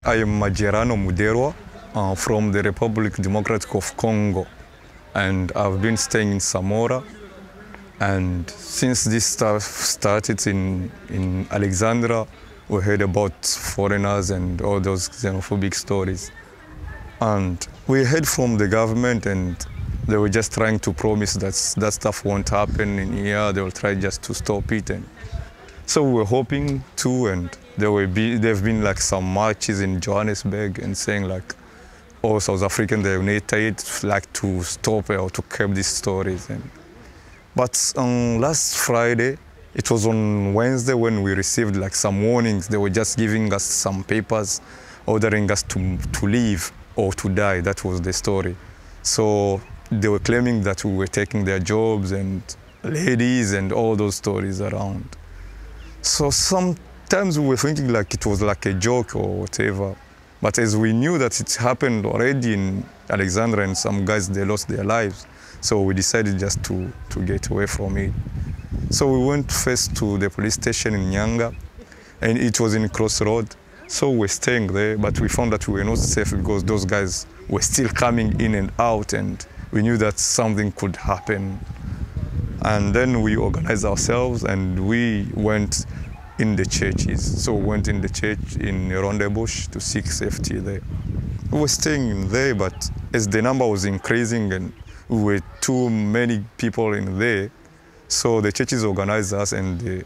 I am Majirano Muderlua from the Republic Democratic of Congo, and I've been staying in Samora. And since this stuff started in Alexandria, we heard about foreigners and all those xenophobic stories. And we heard from the government, and they were just trying to promise that that stuff won't happen in here. They will try just to stop it. And so we were hoping to, and there've been like some marches in Johannesburg and saying like, all South Africans, they're united, like to stop or to curb these stories. But last Friday, it was on Wednesday when we received like some warnings. They were just giving us some papers, ordering us to leave or to die. That was the story. So they were claiming that we were taking their jobs and ladies and all those stories around. So sometimes we were thinking like it was like a joke or whatever. But as we knew that it happened already in Alexandria and some guys, they lost their lives. So we decided just to get away from it. So we went first to the police station in Nyanga, and it was in Crossroad. So we were staying there, but we found that we were not safe because those guys were still coming in and out, and we knew that something could happen. And then we organized ourselves and we went in the churches. So we went in the church in Rondebosch to seek safety there. We were staying there, but as the number was increasing and we were too many people in there, so the churches organized us and they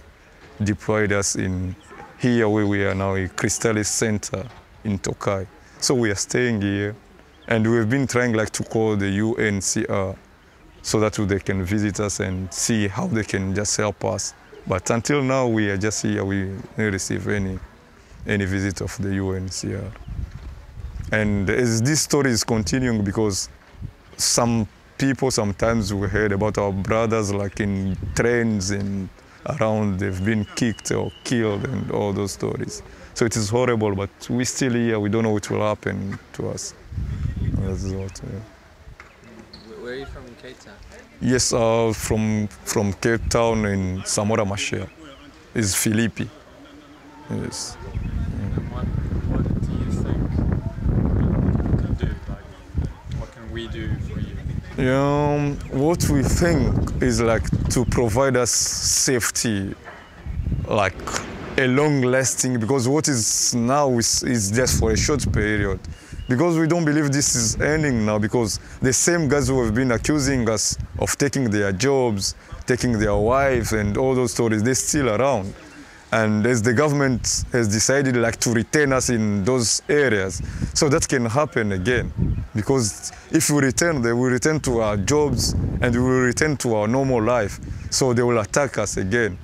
deployed us in here where we are now, a Crystalis Center in Tokai. So we are staying here, and we've been trying like to call the UNCR so that they can visit us and see how they can just help us. But until now, we are just here. We didn't receive any visit of the UNCR. And as this story is continuing, because some people sometimes we heard about our brothers like in trains and around, they've been kicked or killed and all those stories. So it is horrible, but we're still here. We don't know what will happen to us. That's what. Where are you from in Cape Town? Yes, from Cape Town in Samora Machel. Is Philippi. Yes. What do you think people can do? Like, what can we do for you? What we think is like to provide us safety, like a long-lasting, because what is now is just for a short period. Because we don't believe this is ending now, because the same guys who have been accusing us of taking their jobs, taking their wives and all those stories, they're still around. And as the government has decided like to retain us in those areas, so that can happen again. Because if we return, they will return to our jobs and we will return to our normal life. So they will attack us again.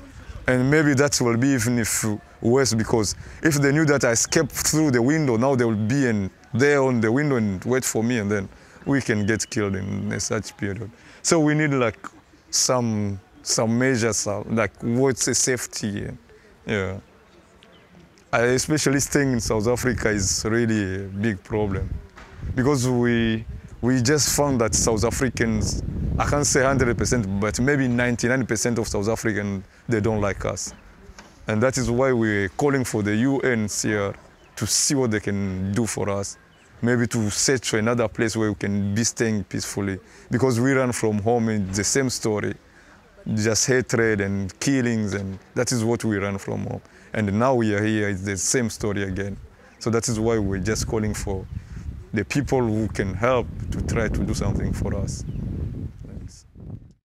And maybe that will be even if worse, because if they knew that I escaped through the window, now they will be there on the window and wait for me, and then we can get killed in such period. So we need like some measures, like what's a safety. Yeah. Especially staying in South Africa is really a big problem, because we just found that South Africans, I can't say 100%, but maybe 99% of South Africans, they don't like us. And that is why we're calling for the UNCR to see what they can do for us. Maybe to search for another place where we can be staying peacefully. Because we run from home, it's the same story. Just hatred and killings, and that is what we run from home. And now we are here, it's the same story again. So that is why we're just calling for the people who can help to try to do something for us.